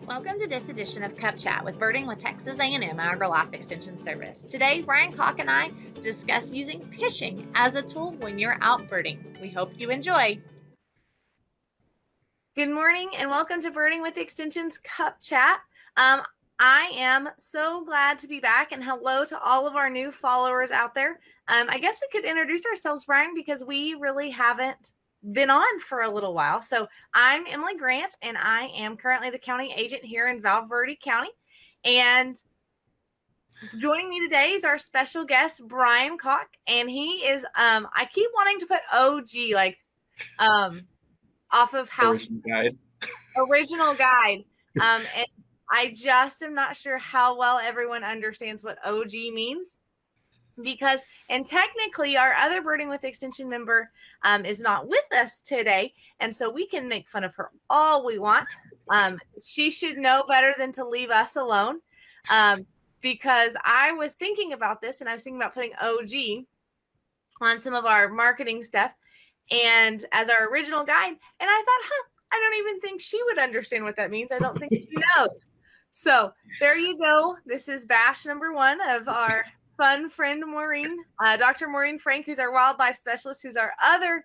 Welcome to this edition of Cup Chat with Birding with Texas A&M AgriLife Extension Service. Today, Bryan Calk and I discuss using pishing as a tool when you're out birding. We hope you enjoy. Good morning and welcome to Birding with Extension's Cup Chat. I am so glad to be back, and hello to all of our new followers out there. I guess we could introduce ourselves, Bryan, because we really haven't been on for a little while. So I'm Emily Grant, and I am currently the county agent here in Val Verde County. And joining me today is our special guest, Bryan Calk, and he is, I keep wanting to put OG, off of House Original Guide. And I just am not sure how well everyone understands what OG means. And technically our other Birding with Extension member is not with us today, and so we can make fun of her all we want. She should know better than to leave us alone, because I was thinking about this, and I was thinking about putting OG on some of our marketing stuff and as our original guide, and I thought, I don't even think she would understand what that means. I don't think she knows. So there you go. This is bash number one of our fun friend Maureen, Dr. Maureen Frank, who's our wildlife specialist, who's our other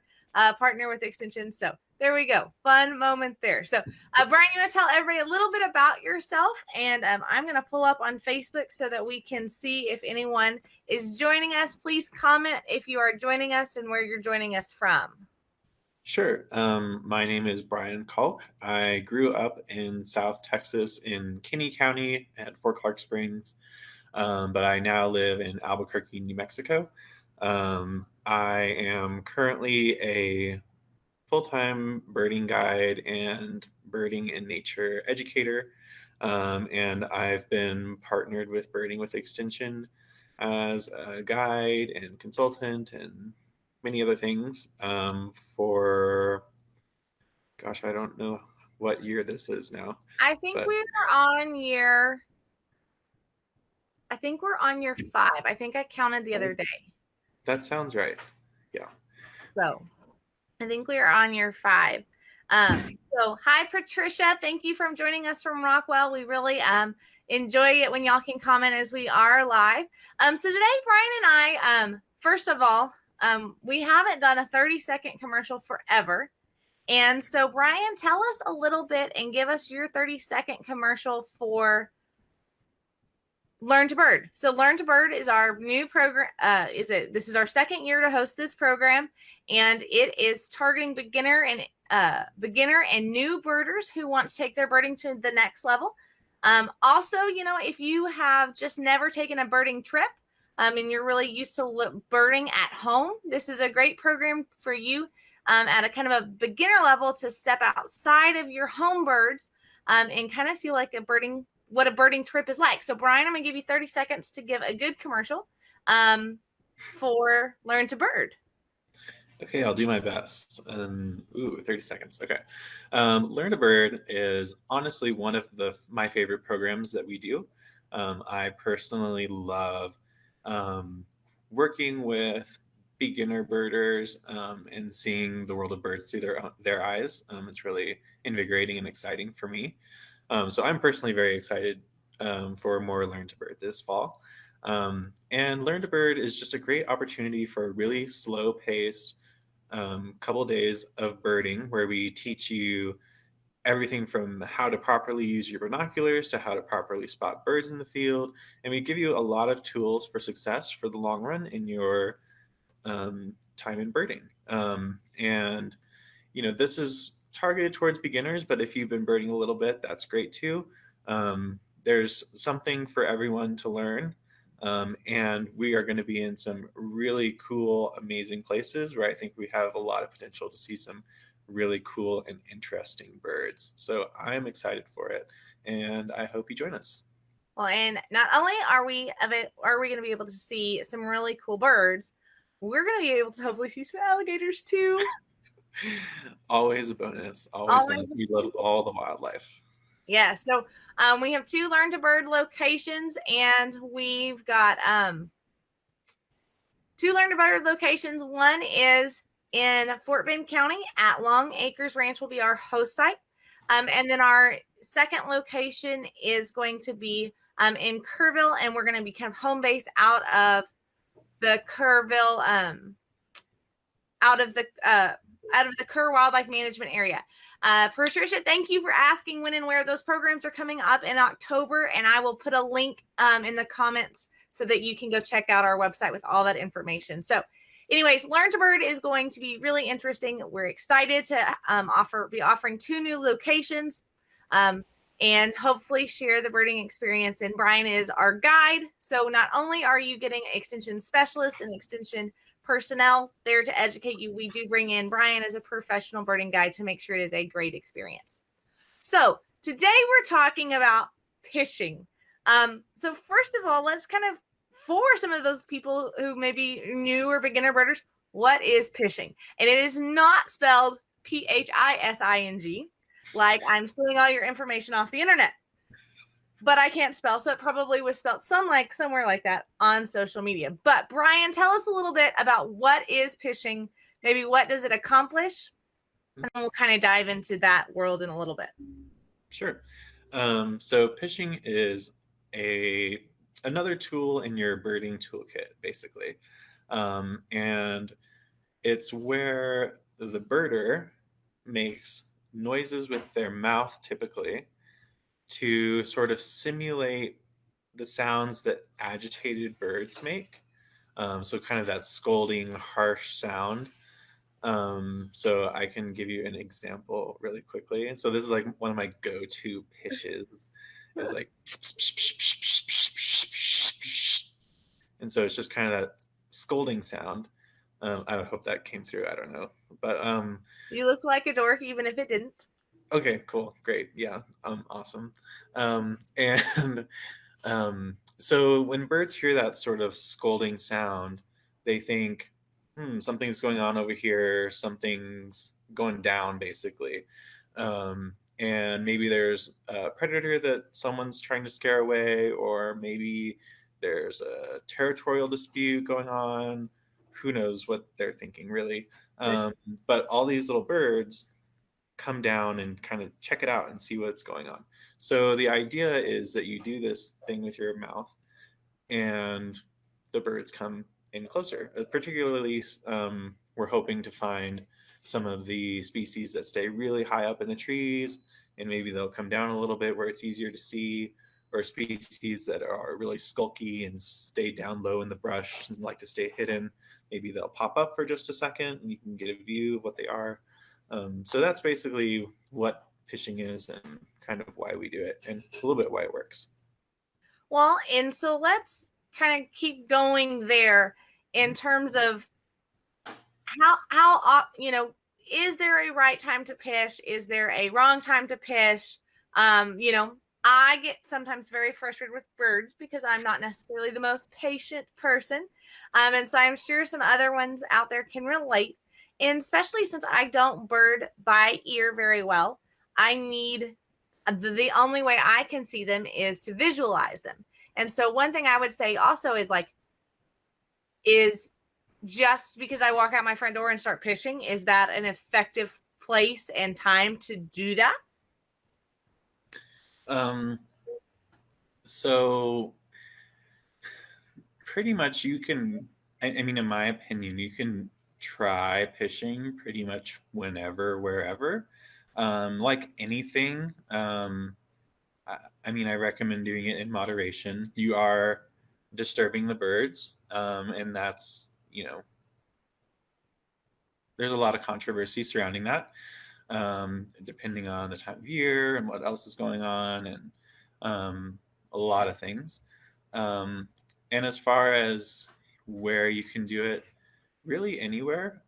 partner with Extension. So there we go. Fun moment there. So Bryan, you want to tell everybody a little bit about yourself? And I'm going to pull up on Facebook so that we can see if anyone is joining us. Please comment if you are joining us and where you're joining us from. Sure. My name is Bryan Calk. I grew up in South Texas in Kinney County at Fort Clark Springs. But I now live in Albuquerque, New Mexico. I am currently a full-time birding guide and birding in nature educator. And I've been partnered with Birding with Extension as a guide and consultant and many other things for, gosh, I don't know what year this is now. I think we're on year 5. I think I counted the other day. That sounds right. Yeah. So I think we are on year 5. So hi, Patricia. Thank you for joining us from Rockwell. We really enjoy it when y'all can comment as we are live. So today, Bryan and I, first of all, we haven't done a 30-second commercial forever. And so, Bryan, tell us a little bit and give us your 30-second commercial for Learn to Bird. So Learn to Bird is our new program. This is our second year to host this program, and it is targeting beginner and new birders who want to take their birding to the next level. Also, if you have just never taken a birding trip, and you're really used to birding at home, this is a great program for you at a kind of a beginner level to step outside of your home birds and kind of see what a birding trip is like. So Bryan, I'm going to give you 30 seconds to give a good commercial for Learn to Bird. Okay, I'll do my best. 30 seconds. Okay. Learn to Bird is honestly one of my favorite programs that we do. I personally love working with beginner birders and seeing the world of birds through their eyes. It's really invigorating and exciting for me. So I'm personally very excited for more Learn to Bird this fall. And Learn to Bird is just a great opportunity for a really slow-paced couple days of birding where we teach you everything from how to properly use your binoculars to how to properly spot birds in the field. And we give you a lot of tools for success for the long run in your time in birding. And, this is targeted towards beginners, but if you've been birding a little bit, that's great too. There's something for everyone to learn. And we are going to be in some really cool, amazing places where I think we have a lot of potential to see some really cool and interesting birds. So I'm excited for it, and I hope you join us. Well, and not only are we going to be able to see some really cool birds, we're going to be able to hopefully see some alligators too. Always a bonus. Always bonus. We love all the wildlife. Yeah. So we have 2 Learn to Bird locations, and we've got 2 Learn to Bird locations. One is in Fort Bend County at Long Acres Ranch will be our host site. And then our second location is going to be in Kerrville, and we're going to be kind of home based out of the Kerrville, out of the Kerr Wildlife Management area. Patricia, thank you for asking when and where those programs are coming up in October, and I will put a link in the comments so that you can go check out our website with all that information. So anyways, Learn to Bird is going to be really interesting. We're excited to be offering 2 new locations and hopefully share the birding experience. And Bryan is our guide. So not only are you getting extension specialists and extension personnel there to educate you, we do bring in Bryan as a professional birding guide to make sure it is a great experience. So today we're talking about pishing. So first of all, let's kind of, for some of those people who may be new or beginner birders, what is pishing? And it is not spelled P-H-I-S-I-N-G, like I'm stealing all your information off the internet. But I can't spell, so it probably was spelled somewhere like that on social media. But Bryan, tell us a little bit about what is pishing, maybe what does it accomplish, and we'll kind of dive into that world in a little bit. Sure. So pishing is another tool in your birding toolkit, basically. And it's where the birder makes noises with their mouth, typically, to sort of simulate the sounds that agitated birds make. So kind of that scolding, harsh sound. So I can give you an example really quickly. So this is like one of my go-to pishes. It's like, and so it's just kind of that scolding sound. I hope that came through. I don't know, but you look like a dork, even if it didn't. Okay, cool, great, yeah, awesome. And so when birds hear that sort of scolding sound, they think, something's going on over here, something's going down, basically. And maybe there's a predator that someone's trying to scare away, or maybe there's a territorial dispute going on. Who knows what they're thinking, really. But all these little birds come down and kind of check it out and see what's going on. So the idea is that you do this thing with your mouth and the birds come in closer. Particularly, we're hoping to find some of the species that stay really high up in the trees, and maybe they'll come down a little bit where it's easier to see, or species that are really skulky and stay down low in the brush and like to stay hidden. Maybe they'll pop up for just a second and you can get a view of what they are. So that's basically what pishing is and kind of why we do it, and a little bit why it works. Well, and so let's kind of keep going there in terms of how is there a right time to pish? Is there a wrong time to pish? I get sometimes very frustrated with birds because I'm not necessarily the most patient person. And so I'm sure some other ones out there can relate. And especially since I don't bird by ear very well, I need the only way I can see them is to visualize them. And so one thing I would say also is just because I walk out my front door and start pishing, is that an effective place and time to do that? So pretty much you can, I mean, in my opinion, you can try pishing pretty much whenever, wherever. Like anything, I mean, I recommend doing it in moderation. You are disturbing the birds, and that's, there's a lot of controversy surrounding that, depending on the time of year and what else is going on, and a lot of things. And as far as where you can do it, really anywhere.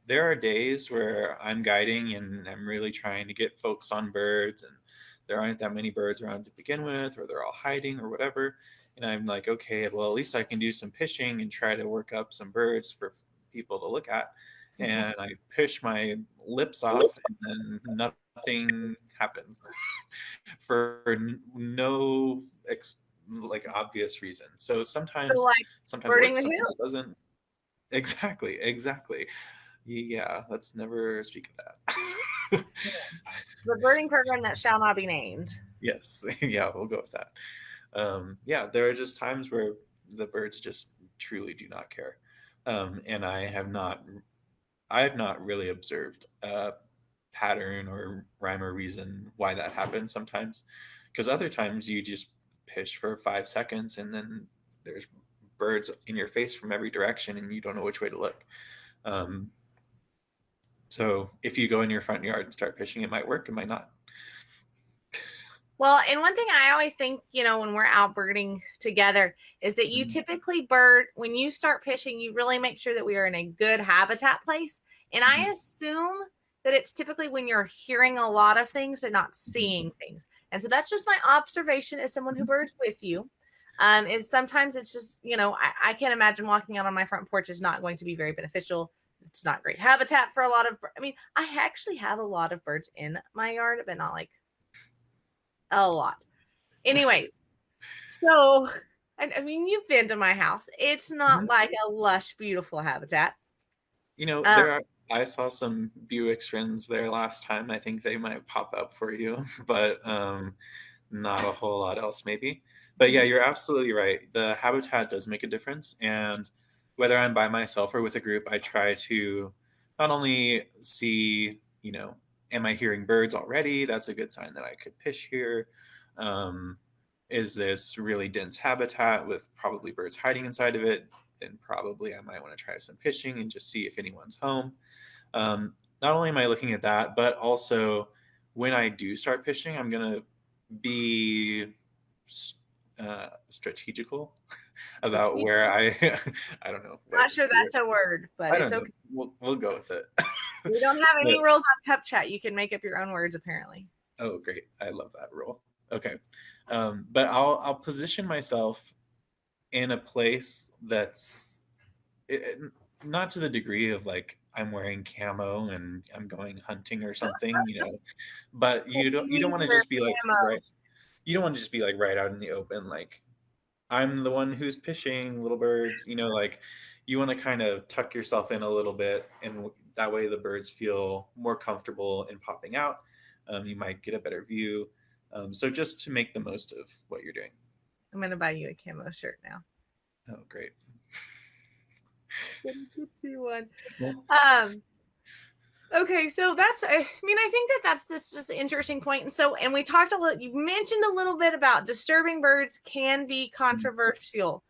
There are days where I'm guiding and I'm really trying to get folks on birds, and there aren't that many birds around to begin with, or they're all hiding or whatever. And I'm like, okay, well, at least I can do some pishing and try to work up some birds for people to look at. And I pish my lips off, and then nothing happens for no obvious reason. So sometimes birding works, the sometimes hill. it doesn't. Exactly. Yeah, let's never speak of that. The birding program that shall not be named. Yes, yeah, we'll go with that. Yeah, there are just times where the birds just truly do not care, and I have not really observed a pattern or rhyme or reason why that happens sometimes, because other times you just pish for 5 seconds and then there's birds in your face from every direction and you don't know which way to look. Um, so if you go in your front yard and start fishing, it might work, it might not. Well, and one thing I always think, when we're out birding together is that you Mhm. typically bird, when you start fishing, you really make sure that we are in a good habitat place. And I Mhm. assume that it's typically when you're hearing a lot of things, but not Mhm. seeing things. And so that's just my observation as someone who Mhm. birds with you. Is sometimes it's just, I can't imagine walking out on my front porch is not going to be very beneficial. It's not great habitat for a lot of, I mean, I actually have a lot of birds in my yard, but not like a lot. Anyways, so I mean, you've been to my house. It's not Mhm. like a lush, beautiful habitat. You know, Uh, I saw some Buick Strins there last time. I think they might pop up for you, but not a whole lot else maybe. But yeah, you're absolutely right. The habitat does make a difference, and whether I'm by myself or with a group, I try to not only see, am I hearing birds already? That's a good sign that I could fish here. Um, is this really dense habitat with probably birds hiding inside of it? Then probably I might want to try some fishing and just see if anyone's home. Not only am I looking at that, but also when I do start fishing, I'm gonna be strategical about where I I don't know what not to sure say. that's a word, but I it's don't know. okay. We'll go with it. We don't have any But rules on Cup Chat. You can make up your own words, apparently. oh, great! I love that rule. Okay, but I'll position myself in a place that's it, not to the degree of like I'm wearing camo and I'm going hunting or something, but you don't want to Laser just be like camo. right you don't want to just be like right out in the open like I'm the one who's fishing little birds, like you want to kind of tuck yourself in a little bit and that way the birds feel more comfortable in popping out. You might get a better view. So just to make the most of what you're doing. I'm gonna buy you a camo shirt now. Oh, great. Get you one. Well, Um, Okay, so I mean, I think that's this just interesting point. And we talked a little, you mentioned a little bit about disturbing birds can be mhm, controversial. mhm.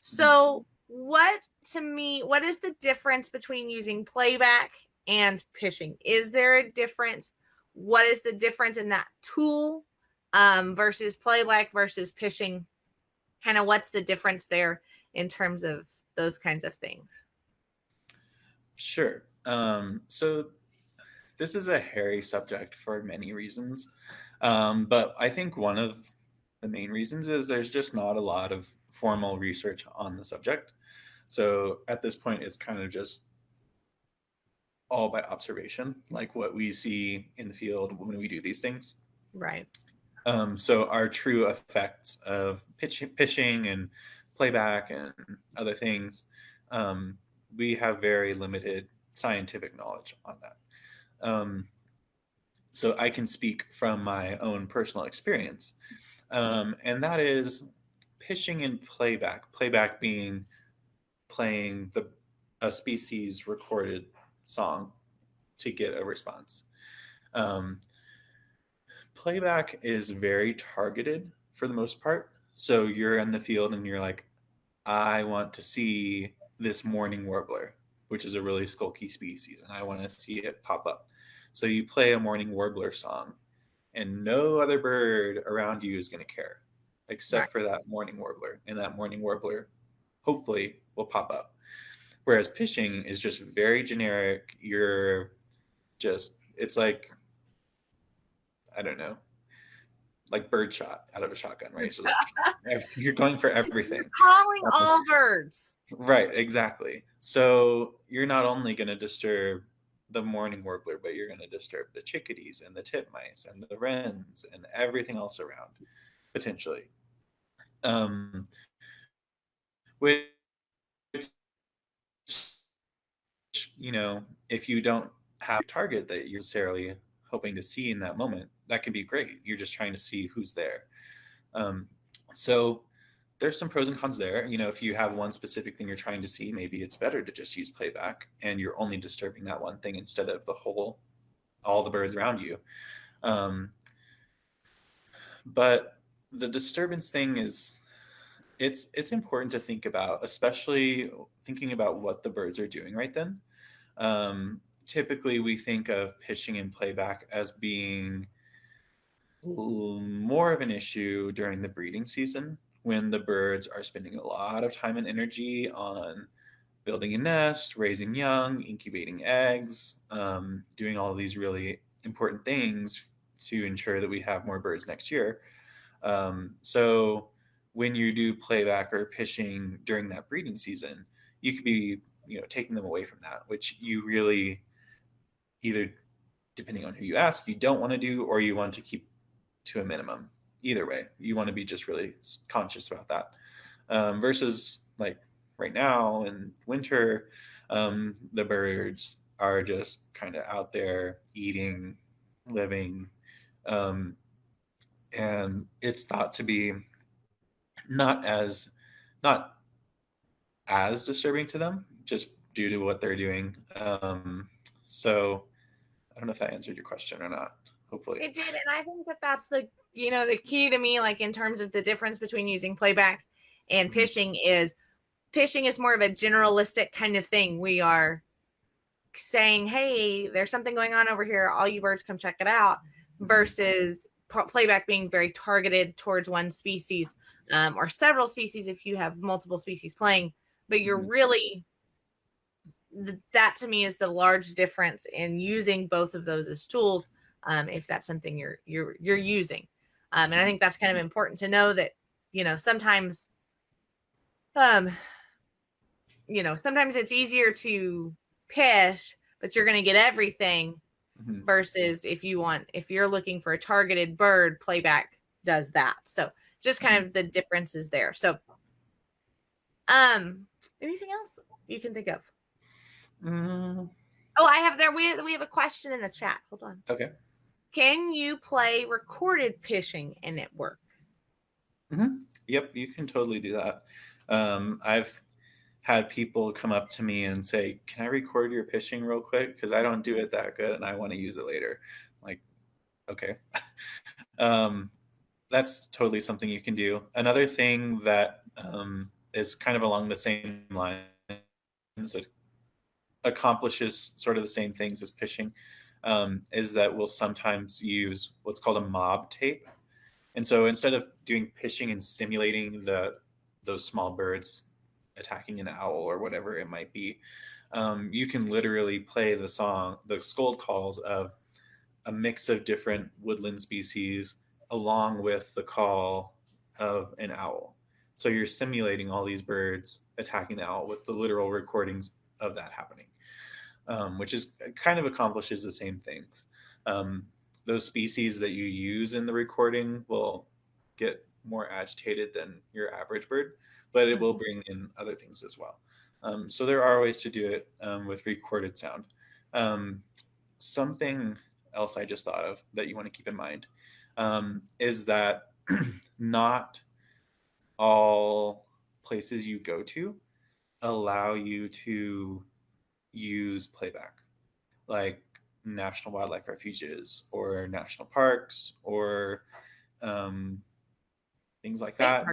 So, what is the difference between using playback and pishing? Is there a difference? What is the difference in that tool versus playback versus pishing? Kind of what's the difference there in terms of those kinds of things? Sure. So this is a hairy subject for many reasons. But I think one of the main reasons is there's just not a lot of formal research on the subject. So at this point, it's kind of just all by observation, like what we see in the field when we do these things. Right. So our true effects of pitching and playback and other things, um, we have very limited scientific knowledge on that. Um, so I can speak from my own personal experience, and that is pitching and playback. Playback being playing a species recorded song to get a response. Um, Playback is very targeted for the most part. So you're in the field and you're like, I want to see this mourning warbler, which is a really skulky species, and I want to see it pop up. So you play a mourning warbler song, and no other bird around you is going to care Right. except for that mourning warbler, and that mourning warbler hopefully will pop up. Whereas pitching is just very generic. It's like, I don't know, like bird shot out of a shotgun, right? So like, you're going for You're everything. calling Uh, all birds. Right, exactly. So you're not only going to disturb the mourning warbler, but you're going to disturb the chickadees and the titmice and the wrens and everything else around potentially. Um, which if you don't have a target that you're necessarily hoping to see in that moment, that can be great. You're just trying to see who's there. So there's some pros and cons there. If you have one specific thing you're trying to see, maybe it's better to just use playback and you're only disturbing that one thing instead of all the birds around you. But the disturbance thing is, it's important to think about, especially thinking about what the birds are doing right then. Typically, we think of pitching and playback as being more of an issue during the breeding season when the birds are spending a lot of time and energy on building a nest, raising young, incubating eggs, doing all of these really important things to ensure that we have more birds next year. So when you do playback or pitching during that breeding season, you could be, taking them away from that, which you really, either depending on who you ask, you don't want to do, or you want to keep to a minimum. Either way, you want to be just really conscious about that. Versus like right now in winter, the birds are just kind of out there eating, living, and it's thought to be not as not as disturbing to them just due to what they're doing. So I don't know if that answered your question or not. Hopefully it did, and I think that that's the the key to me, like in terms of the difference between using playback and pitching is more of a generalistic kind of thing. We are saying, hey, there's something going on over here, all you birds come check it out, versus playback being very targeted towards one species, or several species if you have multiple species playing. But you're really, that to me is the large difference in using both of those as tools, if that's something you're using. And I think that's kind of important to know that, sometimes sometimes it's easier to pitch, but you're going to get everything, versus if you're looking for a targeted bird, playback does that. So just kind of the differences there. So anything else you can think of? Oh, I have there. We have a question in the chat. Hold on. Okay. Can you play recorded pitching and it work? Yep, you can totally do that. I've had people come up to me and say, "Can I record your pitching real quick? Because I don't do it that good and I want to use it later." I'm like, okay. That's totally something you can do. Another thing that is kind of along the same lines, that accomplishes sort of the same things as pitching, is that we'll sometimes use what's called a mob tape. And so instead of doing pitching and simulating those small birds attacking an owl or whatever it might be, you can literally play the scold calls of a mix of different woodland species along with the call of an owl. So you're simulating all these birds attacking the owl with the literal recordings of that happening, which is kind of accomplishes the same things. Those species that you use in the recording will get more agitated than your average bird, but it will bring in other things as well. So there are ways to do it with recorded sound. Something else I just thought of that you want to keep in mind is that not all places you go to allow you to use playback, like national wildlife refuges or national parks or things like State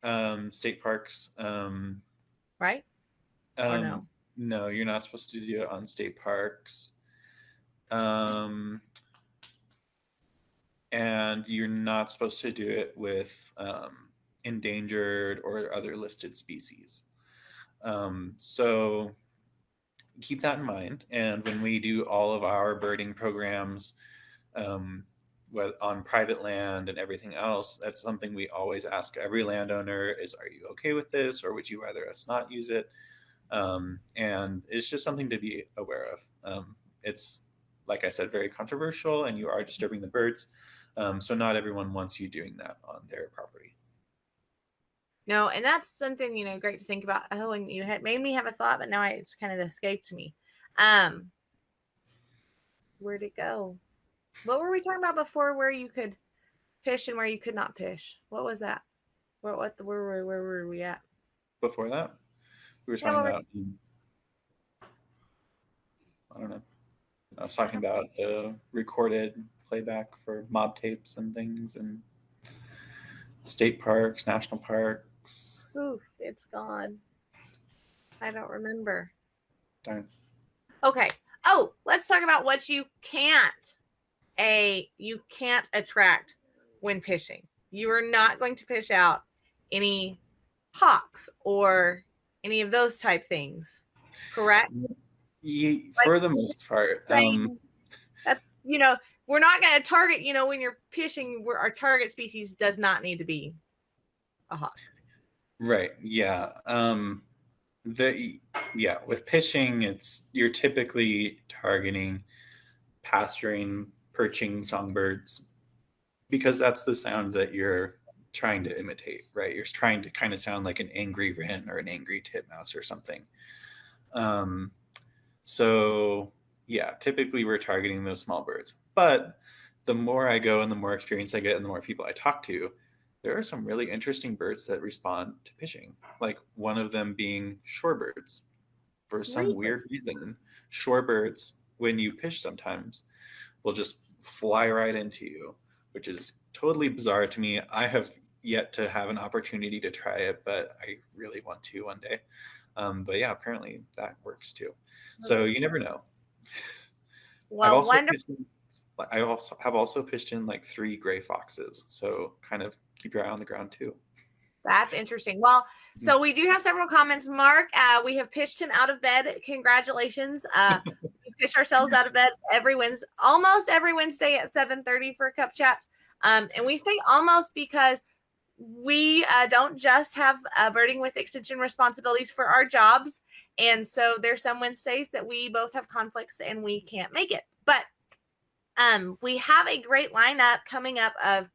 that. State parks. Right? Or no? No, you're not supposed to do it on state parks. And you're not supposed to do it with endangered or other listed species. So keep that in mind. And when we do all of our birding programs on private land and everything else, that's something we always ask every landowner is, are you okay with this? Or would you rather us not use it? And it's just something to be aware of. It's, like I said, very controversial and you are disturbing the birds. So not everyone wants you doing that on their property. No, and that's something, great to think about. Oh, and you had made me have a thought, but now it's kind of escaped me. Where'd it go? What were we talking about before? Where you could pish and where you could not pish? What was that? Where were we at? Before that, we were Yeah, talking about, I don't know. I was talking about the recorded playback for mob tapes and things, and state parks, national parks. oof, it's gone. I don't remember. Darn. Okay. Oh, let's talk about what you can't attract when pishing. You are not going to pish out any hawks or any of those type things, correct? For the most part. That's we're not going to target. When you're pishing, our target species does not need to be a hawk. Right. Yeah. With pishing, you're typically targeting pasturing, perching songbirds because that's the sound that you're trying to imitate, right? You're trying to kind of sound like an angry wren or an angry titmouse or something. So yeah, typically we're targeting those small birds. But the more I go and the more experience I get and the more people I talk to, there are some really interesting birds that respond to pishing, like one of them being shorebirds. For some weird reason, shorebirds, when you pish sometimes, will just fly right into you, which is totally bizarre to me. I have yet to have an opportunity to try it, but I really want to one day. But yeah, apparently that works too. So you never know. Well, I have also pitched in like 3 gray foxes. So kind of keep your eye on the ground too. That's interesting. Well, so we do have several comments. Mark, we have pitched him out of bed. Congratulations. We pitch ourselves out of bed almost every Wednesday at 7:30 for cup chats. And we say almost because we don't just have birding with extension responsibilities for our jobs. And so there's some Wednesdays that we both have conflicts and we can't make it. But we have a great lineup coming up of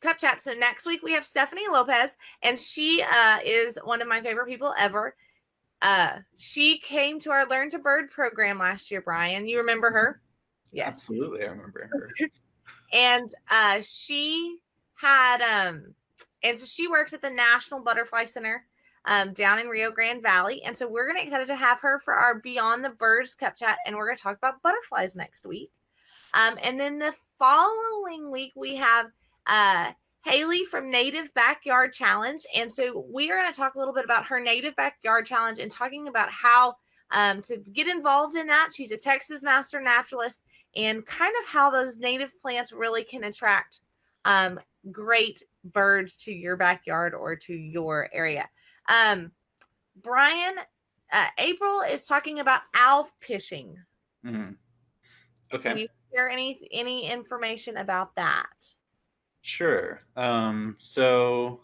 cup chat. So next week we have Stephanie Lopez, and she is one of my favorite people ever. She came to our Learn to Bird program last year, Brian. You remember her? Yes. Absolutely, I remember her. And she had and so she works at the National Butterfly Center down in Rio Grande Valley. And so we're going to be excited to have her for our Beyond the Birds cup chat, and we're going to talk about butterflies next week. And then the following week we have Haley from Native Backyard Challenge. And so we are going to talk a little bit about her Native Backyard Challenge and talking about how to get involved in that. She's a Texas master naturalist, and kind of how those native plants really can attract great birds to your backyard or to your area. Brian, April is talking about owl pishing. Mm-hmm. Okay. Can you share any information about that? Sure. So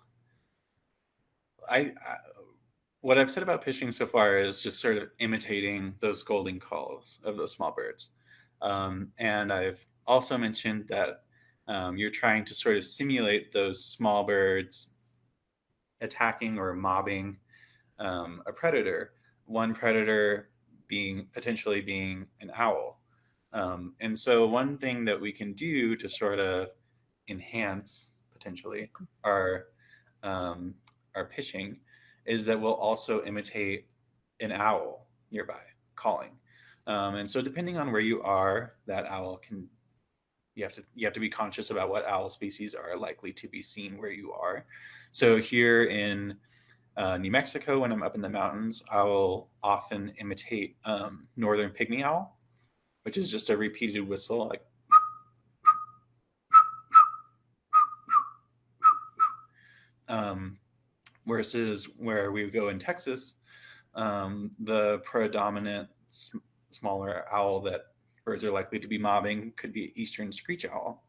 what I've said about pishing so far is just sort of imitating those scolding calls of those small birds. And I've also mentioned that you're trying to sort of simulate those small birds attacking or mobbing a predator, one predator potentially being an owl. And so one thing that we can do to sort of enhance potentially our pishing is that we'll also imitate an owl nearby calling. And so depending on where you are, that owl you have to be conscious about what owl species are likely to be seen where you are. So here in New Mexico, when I'm up in the mountains, I will often imitate northern pygmy owl, which is just a repeated whistle, like versus where we go in Texas, the predominant smaller owl that birds are likely to be mobbing could be eastern screech owl,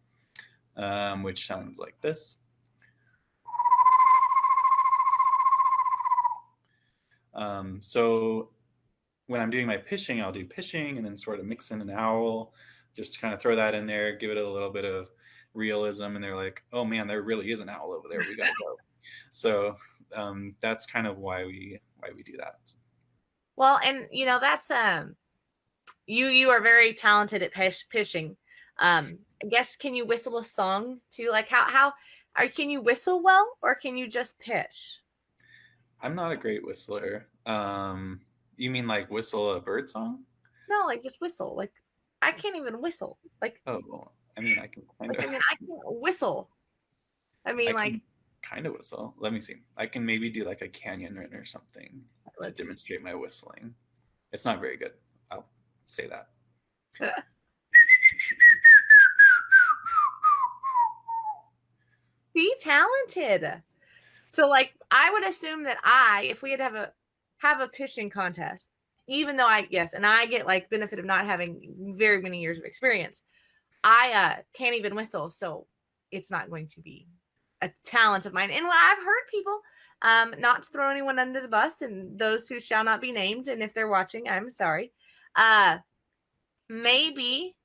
which sounds like this. So when I'm doing my pishing, I'll do pishing and then sort of mix in an owl, just to kind of throw that in there, give it a little bit of realism. And they're like, oh man, there really is an owl over there. We got to go. So that's kind of why we do that. Well, and that's you are very talented at pishing. I guess, can you whistle a song too? Like can you whistle well, or can you just pish? I'm not a great whistler. You mean like whistle a bird song? No, like just whistle. Like I can't even whistle. Oh, well, I mean, I can kind of, I mean, I can't whistle. I I mean, like, can kind of whistle. Let me see. I can maybe do like a canyon run or something to let's see. demonstrate my whistling. It's not very good. I'll say that. See, talented. So like I would assume that if we had to have a pitching contest, even though and I get like benefit of not having very many years of experience, I can't even whistle, so it's not going to be a talent of mine. And I've heard people, not to throw anyone under the bus, and those who shall not be named, and if they're watching, I'm sorry. Maybe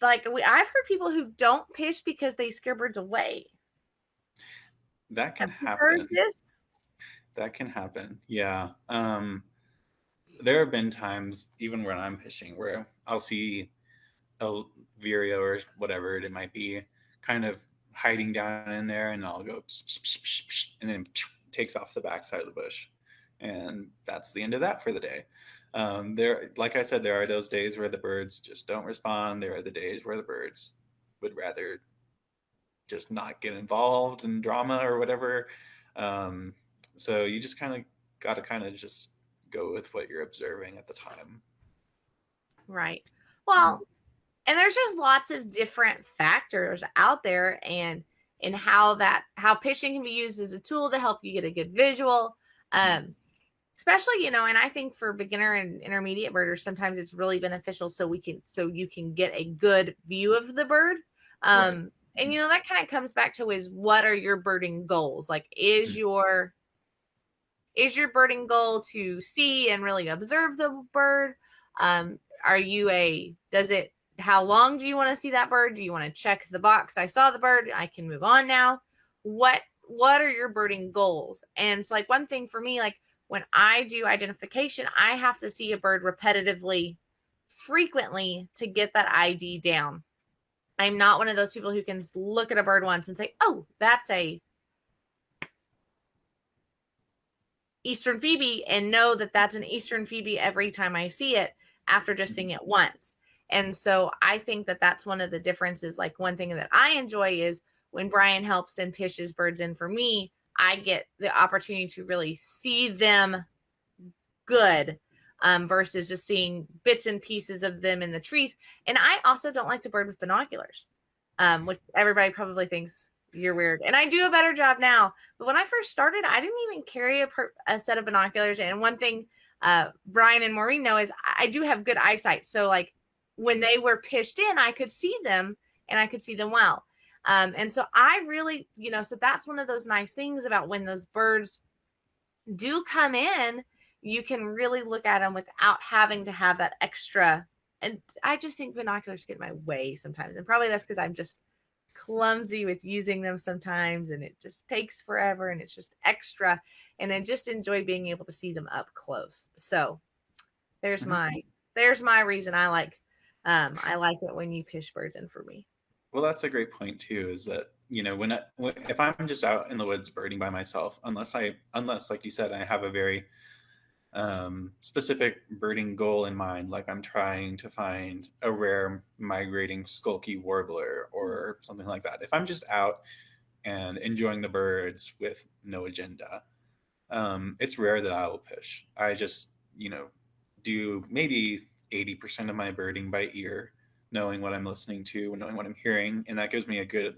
like I've heard people who don't pitch because they scare birds away. That can Have you heard happen. this? That can happen. Yeah. There have been times, even when I'm fishing, where I'll see a vireo or whatever it might be, kind of hiding down in there, and I'll go psh, psh, psh, psh, and then takes off the backside of the bush, and that's the end of that for the day. Like I said, there are those days where the birds just don't respond. There are the days where the birds would rather just not get involved in drama or whatever. Um, so you just kind of got to kind of just go with what you're observing at the time. Right. Well, and there's just lots of different factors out there, and how pitching can be used as a tool to help you get a good visual. Especially, and I think for beginner and intermediate birders, sometimes it's really beneficial so you can get a good view of the bird. Right. And that kind of comes back to is what are your birding goals? Like, is your birding goal to see and really observe the bird? How long do you want to see that bird? Do you want to check the box? I saw the bird, I can move on now. What are your birding goals? And it's like one thing for me, like when I do identification, I have to see a bird repetitively, frequently to get that ID down. I'm not one of those people who can look at a bird once and say, oh, that's a Eastern Phoebe, and know that that's an Eastern Phoebe every time I see it after just seeing it once. And so I think that that's one of the differences. Like one thing that I enjoy is when Bryan helps and pishes birds in for me, I get the opportunity to really see them good, versus just seeing bits and pieces of them in the trees. And I also don't like to bird with binoculars, which everybody probably thinks you're weird. And I do a better job now. But when I first started, I didn't even carry a set of binoculars. And one thing Bryan and Maureen know is I do have good eyesight. So like when they were pished in, I could see them, and I could see them well. And so I really, so that's one of those nice things about when those birds do come in, you can really look at them without having to have that extra. And I just think binoculars get in my way sometimes. And probably that's because I'm just clumsy with using them sometimes, and it just takes forever, and it's just extra. And I just enjoy being able to see them up close. So there's my reason I like it when you pish birds in for me. Well, that's a great point too. Is that if I'm just out in the woods birding by myself, unless like you said, I have a very specific birding goal in mind, like I'm trying to find a rare migrating skulky warbler or something like that. If I'm just out and enjoying the birds with no agenda, it's rare that I will pish. I just do maybe 80% of my birding by ear, knowing what I'm listening to, knowing what I'm hearing, and that gives me a good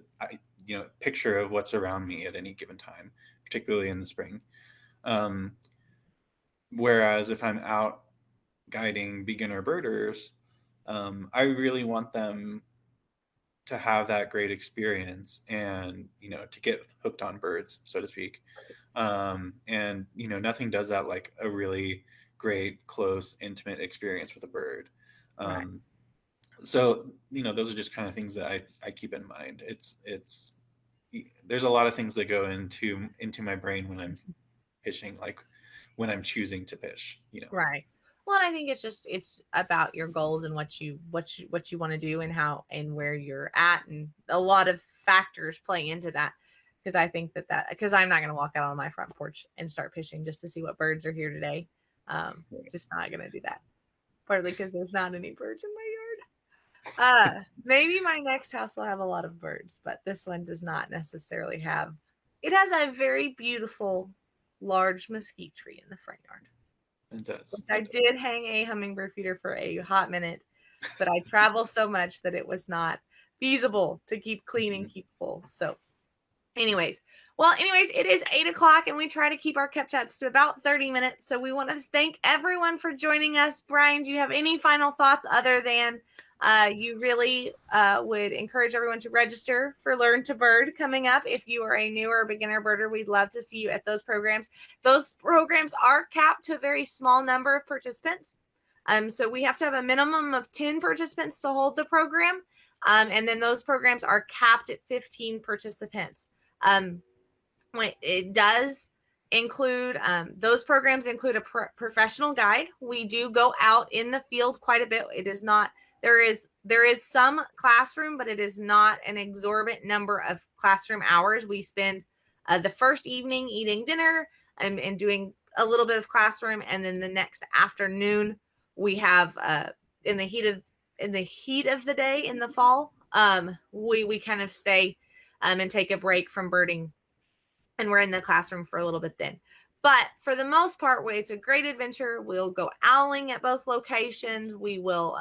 picture of what's around me at any given time, particularly in the spring. Whereas if I'm out guiding beginner birders, I really want them to have that great experience and to get hooked on birds, so to speak. And nothing does that like a really great, close, intimate experience with a bird. Right. So those are just kind of things that I keep in mind. It's there's a lot of things that go into my brain when I'm fishing, like when I'm choosing to fish. Right. Well, and I think it's about your goals and what you want to do and how and where you're at, and a lot of factors play into that. Because I think that because I'm not going to walk out on my front porch and start fishing just to see what birds are here today. Just not going to do that. Partly because there's not any birds in my yard. Maybe my next house will have a lot of birds, but this one does not necessarily have. It has a very beautiful, large mesquite tree in the front yard. It does. I did hang a hummingbird feeder for a hot minute, but I travel so much that it was not feasible to keep clean and keep full. So, anyways, it is 8 o'clock and we try to keep our kept chats to about 30 minutes. So, we want to thank everyone for joining us. Bryan, do you have any final thoughts other than you really would encourage everyone to register for Learn to Bird coming up? If you are a newer beginner birder, we'd love to see you at those programs. Those programs are capped to a very small number of participants. So we have to have a minimum of 10 participants to hold the program. And then those programs are capped at 15 participants. It does include those programs include a professional guide. We do go out in the field quite a bit. It is not there is some classroom, but it is not an exorbitant number of classroom hours. We spend the first evening eating dinner and doing a little bit of classroom, and then the next afternoon we have in the heat of the day in the fall, we kind of stay and take a break from birding, and we're in the classroom for a little bit then. But for the most part, it's a great adventure. We'll go owling at both locations. We will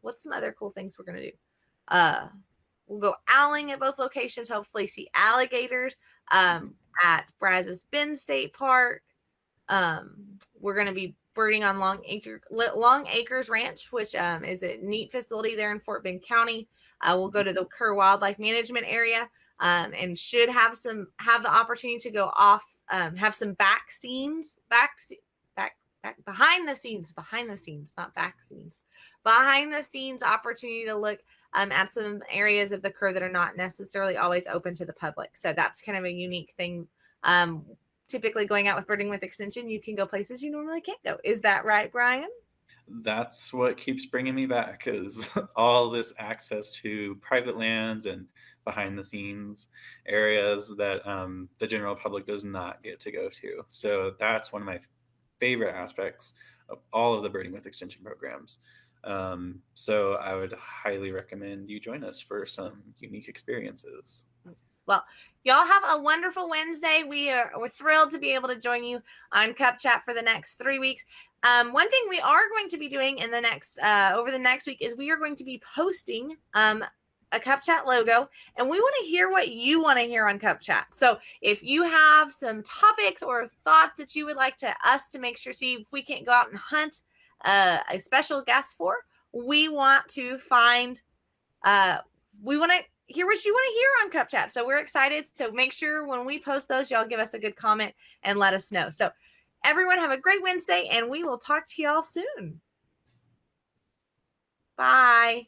what's some other cool things we're going to do? We'll go owling at both locations, hopefully see alligators at Brazos Bend State Park. We're going to be birding on Long Acres Ranch, which is a neat facility there in Fort Bend County. We'll go to the Kerr Wildlife Management Area and should have the opportunity to go off, have some behind the scenes opportunity to look at some areas of the Kerr that are not necessarily always open to the public. So that's kind of a unique thing. Typically going out with Birding with Extension, you can go places you normally can't go. Is that right, Bryan? That's what keeps bringing me back, is all this access to private lands and behind the scenes areas that the general public does not get to go to. So that's one of my favorite aspects of all of the Birding with Extension programs. So I would highly recommend you join us for some unique experiences. Well, y'all have a wonderful Wednesday. We're thrilled to be able to join you on Cup Chat for the next 3 weeks. One thing we are going to be doing in the next over the next week is we are going to be posting a Cup Chat logo, and we want to hear what you want to hear on Cup Chat. So if you have some topics or thoughts that you would like us to make sure, see if we can't go out and hunt a special guest for, we want to find we want to hear what you want to hear on Cup Chat. So we're excited. So make sure when we post those, y'all give us a good comment and let us know. So everyone have a great Wednesday, and we will talk to y'all soon. Bye.